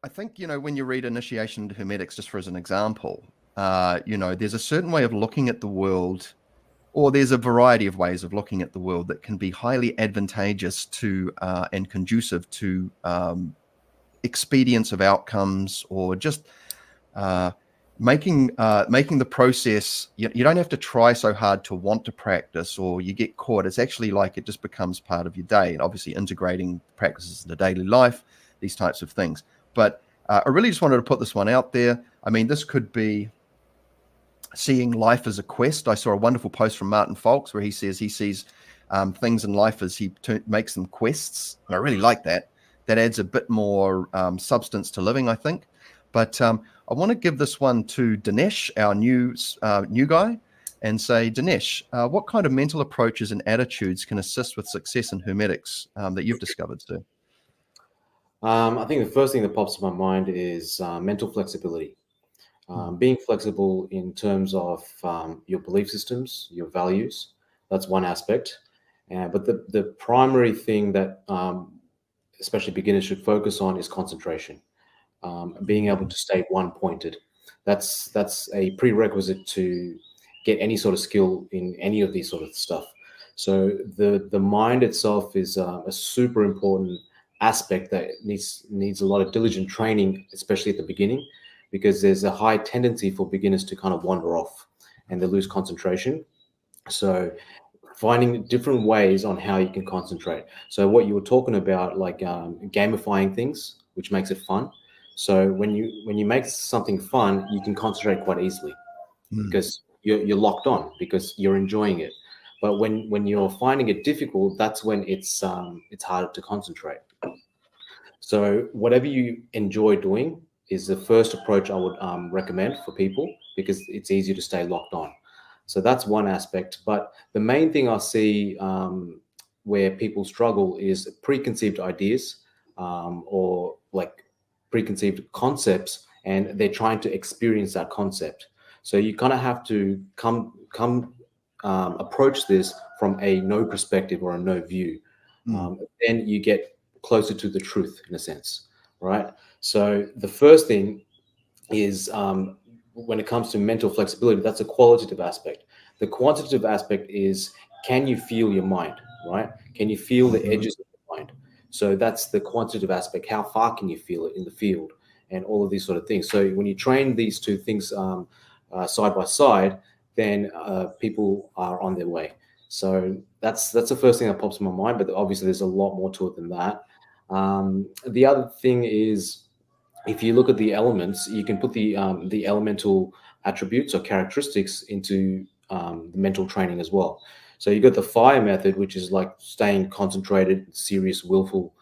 I think, when you read Initiation into Hermetics, just for as an example, there's a certain way of looking at the world, or there's a variety of ways of looking at the world that can be highly advantageous to and conducive to expedience of outcomes, or just uh, making the process. You don't have to try so hard to want to practice, or you get caught. It's actually like it just becomes part of your day, and obviously integrating practices into daily life, these types of things. But I really just wanted to put this one out there. I mean, this could be seeing life as a quest. I saw a wonderful post from Martin Folks where he says he sees things in life as he makes them quests. And I really like that. That adds a bit more substance to living, I think. But I want to give this one to Dinesh, our new guy, and say, Dinesh, what kind of mental approaches and attitudes can assist with success in Hermetics that you've discovered, sir? I think the first thing that pops to my mind is mental flexibility. Being flexible in terms of your belief systems, your values, that's one aspect. But the primary thing that especially beginners should focus on is concentration. Being able to stay one-pointed. That's a prerequisite to get any sort of skill in any of these sort of stuff. So the mind itself is a super important aspect that needs a lot of diligent training, especially at the beginning, because there's a high tendency for beginners to kind of wander off and they lose concentration. So finding different ways on how you can concentrate. So what you were talking about, like gamifying things, which makes it fun. So when you make something fun, you can concentrate quite easily because you're locked on, because you're enjoying it. But when you're finding it difficult, that's when it's harder to concentrate. So whatever you enjoy doing is the first approach I would recommend for people, because it's easier to stay locked on. So that's one aspect. But the main thing I see where people struggle is preconceived ideas or like preconceived concepts, and they're trying to experience that concept. So you kind of have to come approach this from a no perspective or a no view. Then you get closer to the truth in a sense, right? So the first thing is when it comes to mental flexibility, that's a qualitative aspect. The quantitative aspect is, can you feel your mind, right? Can you feel the edges of your mind? So that's the quantitative aspect. How far can you feel it in the field, and all of these sort of things. So when you train these two things side by side, then people are on their way. So that's the first thing that pops in my mind. But obviously, there's a lot more to it than that. The other thing is, if you look at the elements, you can put the elemental attributes or characteristics into the mental training as well. So you got the fire method, which is like staying concentrated, serious, willful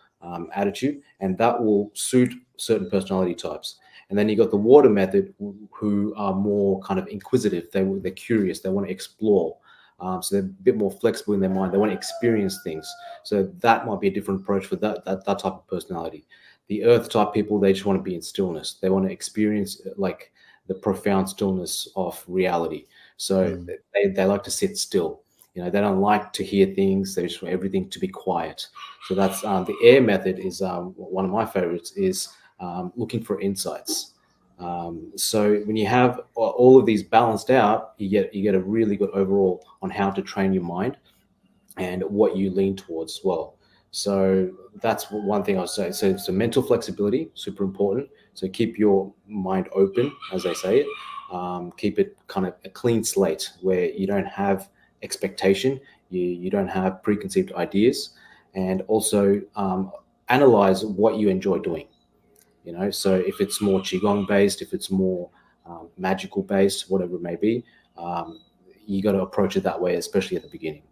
attitude, and that will suit certain personality types. And then you got the water method, who are more kind of inquisitive. They're curious. They want to explore. So they're a bit more flexible in their mind. They want to experience things. So that might be a different approach for that type of personality. The earth type people, they just want to be in stillness. They want to experience like the profound stillness of reality. So they like to sit still. They don't like to hear things. They just want everything to be quiet. So that's the air method is one of my favorites, is looking for insights. So when you have all of these balanced out, you get a really good overall on how to train your mind and what you lean towards as well. So that's one thing I'll say. So mental flexibility, super important. So keep your mind open, as they say it. Keep it kind of a clean slate where you don't have expectation, you don't have preconceived ideas, and also analyze what you enjoy doing. So if it's more qigong based, if it's more magical based, whatever it may be, you got to approach it that way, especially at the beginning.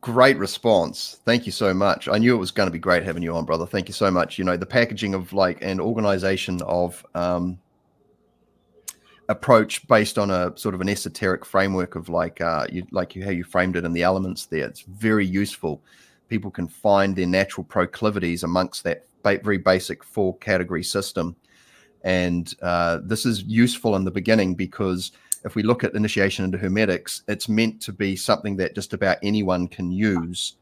Great response. Thank you so much. I knew it was going to be great having you on, brother. Thank you so much. The packaging of like an organization of approach based on a sort of an esoteric framework of like how you framed it in the elements there. It's very useful. People can find their natural proclivities amongst that very basic 4-category system. And this is useful in the beginning, because if we look at initiation into Hermetics, it's meant to be something that just about anyone can use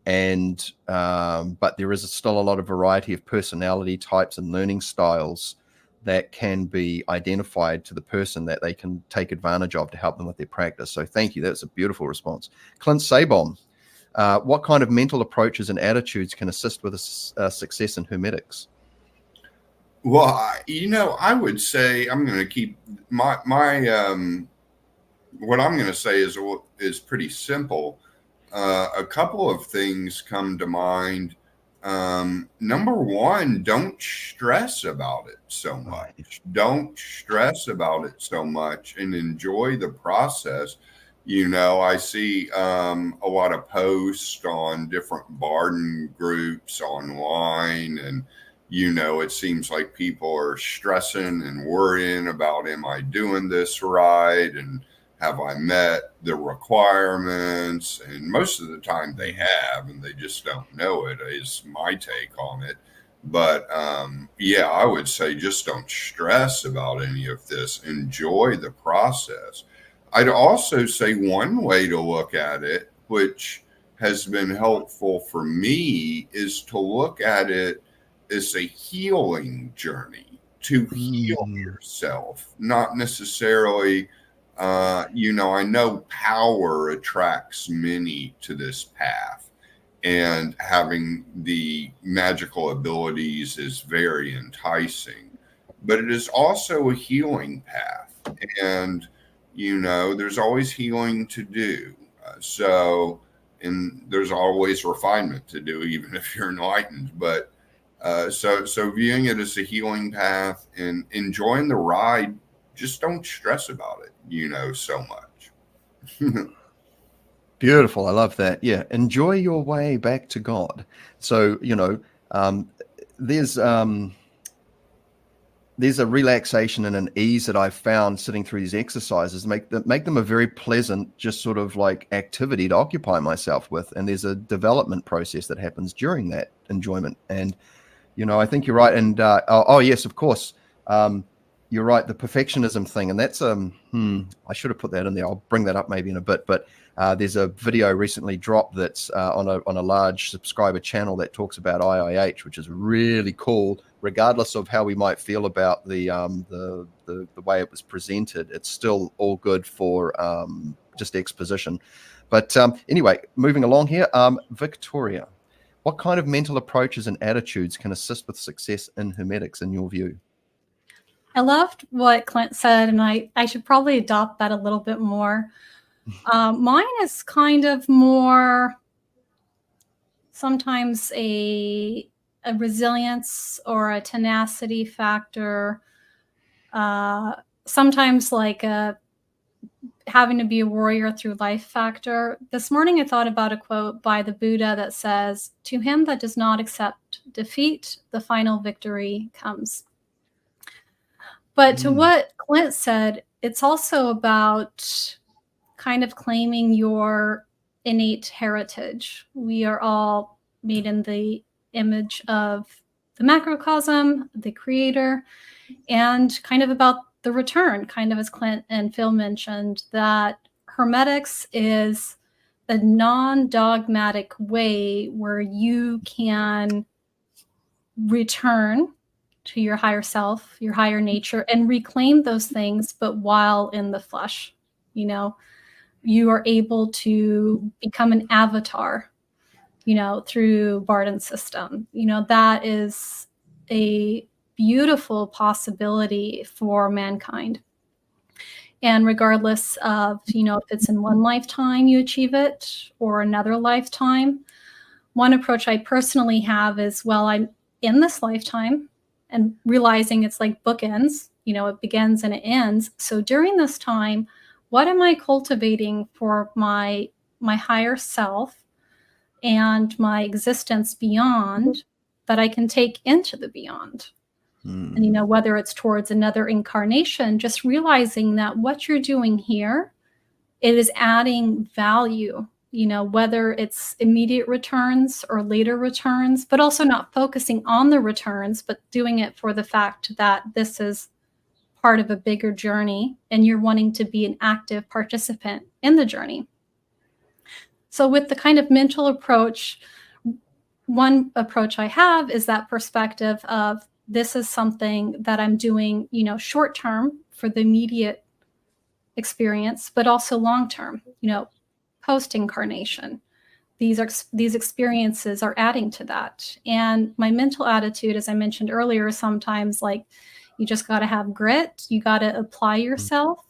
and but there is still a lot of variety of personality types and learning styles that can be identified to the person that they can take advantage of to help them with their practice. So thank you. That's a beautiful response. Clint Sabom, what kind of mental approaches and attitudes can assist with success in Hermetics? Well, I would say I'm going to keep my what I'm going to say is pretty simple. A couple of things come to mind. Number one, don't stress about it so much. Don't stress about it so much and enjoy the process. I see a lot of posts on different Bardon groups online, and it seems like people are stressing and worrying about, am I doing this right? And have I met the requirements? And most of the time they have, and they just don't know it, is my take on it. But yeah, I would say just don't stress about any of this. Enjoy the process. I'd also say one way to look at it, which has been helpful for me, is to look at it as a healing journey, to heal yourself, not necessarily I know power attracts many to this path, and having the magical abilities is very enticing, but it is also a healing path. And, there's always healing to do. And there's always refinement to do, even if you're enlightened. But so viewing it as a healing path and enjoying the ride, just don't stress about it, so much. Beautiful. I love that. Yeah. Enjoy your way back to God. So, there's a relaxation and an ease that I've found sitting through these exercises, make them a very pleasant, just sort of like activity to occupy myself with. And there's a development process that happens during that enjoyment. And, I think you're right. And, oh yes, of course. You're right. The perfectionism thing. And that's, I should have put that in there. I'll bring that up maybe in a bit, but there's a video recently dropped that's on a large subscriber channel that talks about IIH, which is really cool. Regardless of how we might feel about the way it was presented, it's still all good for just exposition. But anyway, moving along here, Victoria, what kind of mental approaches and attitudes can assist with success in Hermetics in your view? I loved what Clint said, and I should probably adopt that a little bit more. Mine is kind of more sometimes a resilience or a tenacity factor. Sometimes like having to be a warrior through life factor. This morning I thought about a quote by the Buddha that says, "To him that does not accept defeat, the final victory comes." But to what Clint said, it's also about kind of claiming your innate heritage. We are all made in the image of the macrocosm, the creator, and kind of about the return, kind of as Clint and Phil mentioned, that Hermetics is a non-dogmatic way where you can return to your higher self, your higher nature, and reclaim those things, but while in the flesh. You are able to become an avatar, through Bardon's system. That is a beautiful possibility for mankind. And regardless of, if it's in one lifetime you achieve it or another lifetime, one approach I personally have is, well, I'm in this lifetime, and realizing it's like bookends, it begins and it ends. So during this time, what am I cultivating for my higher self and my existence beyond that I can take into the beyond? And, whether it's towards another incarnation, just realizing that what you're doing here, it is adding value, whether it's immediate returns or later returns, but also not focusing on the returns, but doing it for the fact that this is part of a bigger journey and you're wanting to be an active participant in the journey. So with the kind of mental approach, one approach I have is that perspective of this is something that I'm doing, short term for the immediate experience, but also long term, post incarnation. These experiences are adding to that. And my mental attitude, as I mentioned earlier, is sometimes like you just got to have grit. You got to apply yourself.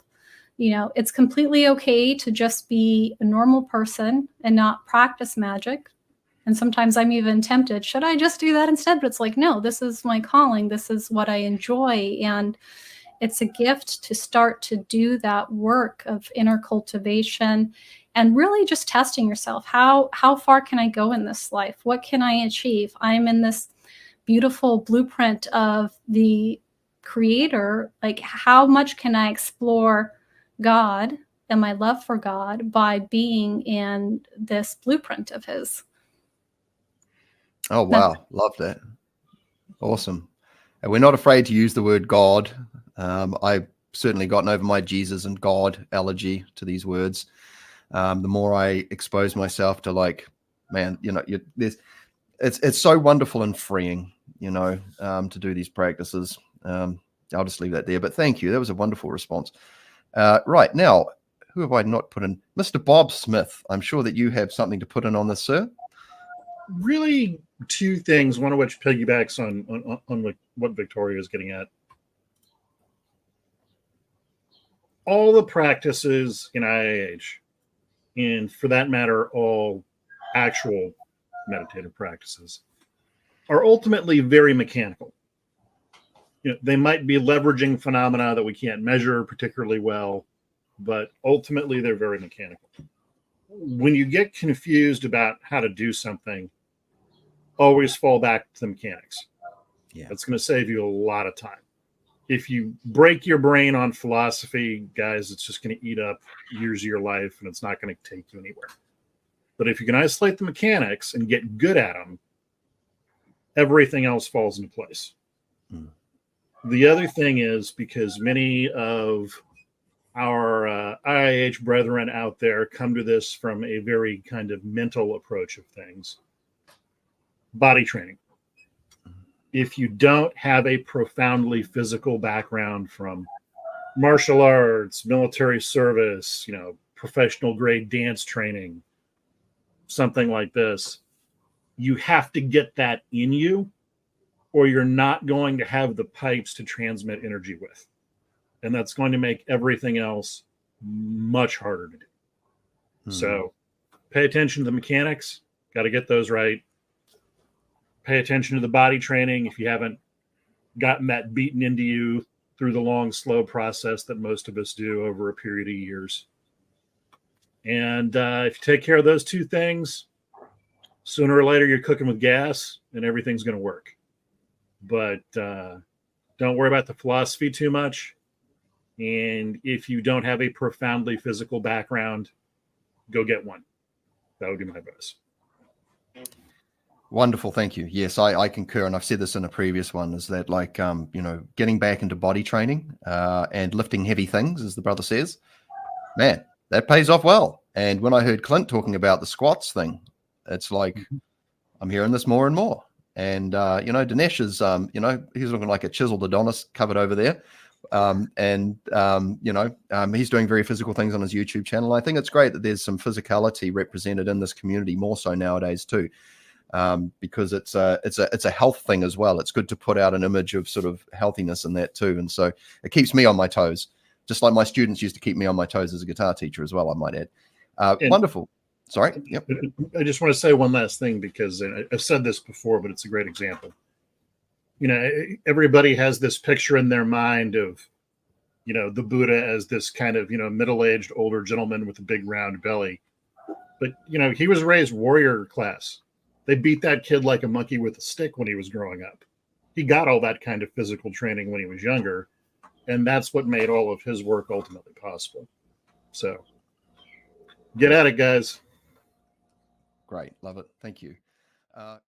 It's completely okay to just be a normal person and not practice magic. And sometimes I'm even tempted, should I just do that instead? But it's like, no, this is my calling. This is what I enjoy. And it's a gift to start to do that work of inner cultivation and really just testing yourself. How far can I go in this life? What can I achieve? I'm in this beautiful blueprint of the Creator. Like, how much can I explore God and my love for God by being in this blueprint of His? Oh, wow. Love that. Awesome. And we're not afraid to use the word God. I've certainly gotten over my Jesus and God allergy to these words. The more I expose myself to, like, man, it's so wonderful and freeing, to do these practices. I'll just leave that there. But thank you. That was a wonderful response. Right now, who have I not put in? Mr. Bob Smith. I'm sure that you have something to put in on this, sir. Really, two things. One of which piggybacks on what Victoria is getting at. All the practices in IAH, and for that matter, all actual meditative practices, are ultimately very mechanical. They might be leveraging phenomena that we can't measure particularly well, but ultimately they're very mechanical. When you get confused about how to do something, always fall back to the mechanics. Yeah. That's going to save you a lot of time. If you break your brain on philosophy, guys, it's just going to eat up years of your life, and it's not going to take you anywhere. But if you can isolate the mechanics and get good at them, everything else falls into place. Mm. The other thing is, because many of our IIH brethren out there come to this from a very kind of mental approach of things, body training. If you don't have a profoundly physical background from martial arts, military service, professional grade dance training, something like this, you have to get that in you, or you're not going to have the pipes to transmit energy with. And that's going to make everything else much harder to do. Mm-hmm. So pay attention to the mechanics. Got to get those right. Pay attention to the body training if you haven't gotten that beaten into you through the long, slow process that most of us do over a period of years. And if you take care of those two things, sooner or later you're cooking with gas and everything's going to work. But don't worry about the philosophy too much. And if you don't have a profoundly physical background, go get one. That would be my advice. Wonderful. Thank you. Yes, I concur. And I've said this in a previous one, is that getting back into body training and lifting heavy things, as the brother says, man, that pays off well. And when I heard Clint talking about the squats thing, it's like, I'm hearing this more and more. And, Dinesh is, he's looking like a chiseled Adonis covered over there. He's doing very physical things on his YouTube channel. I think it's great that there's some physicality represented in this community, more so nowadays too. Because it's a health thing as well. It's good to put out an image of sort of healthiness in that too. And so it keeps me on my toes, just like my students used to keep me on my toes as a guitar teacher as well, I might add. Wonderful. Sorry. Yep. I just want to say one last thing, because I've said this before, but it's a great example. Everybody has this picture in their mind of, the Buddha as this kind of, middle-aged older gentleman with a big round belly. But, he was raised warrior class. They beat that kid like a monkey with a stick when he was growing up. He got all that kind of physical training when he was younger, and that's what made all of his work ultimately possible. So get at it, guys. Great. Love it. Thank you.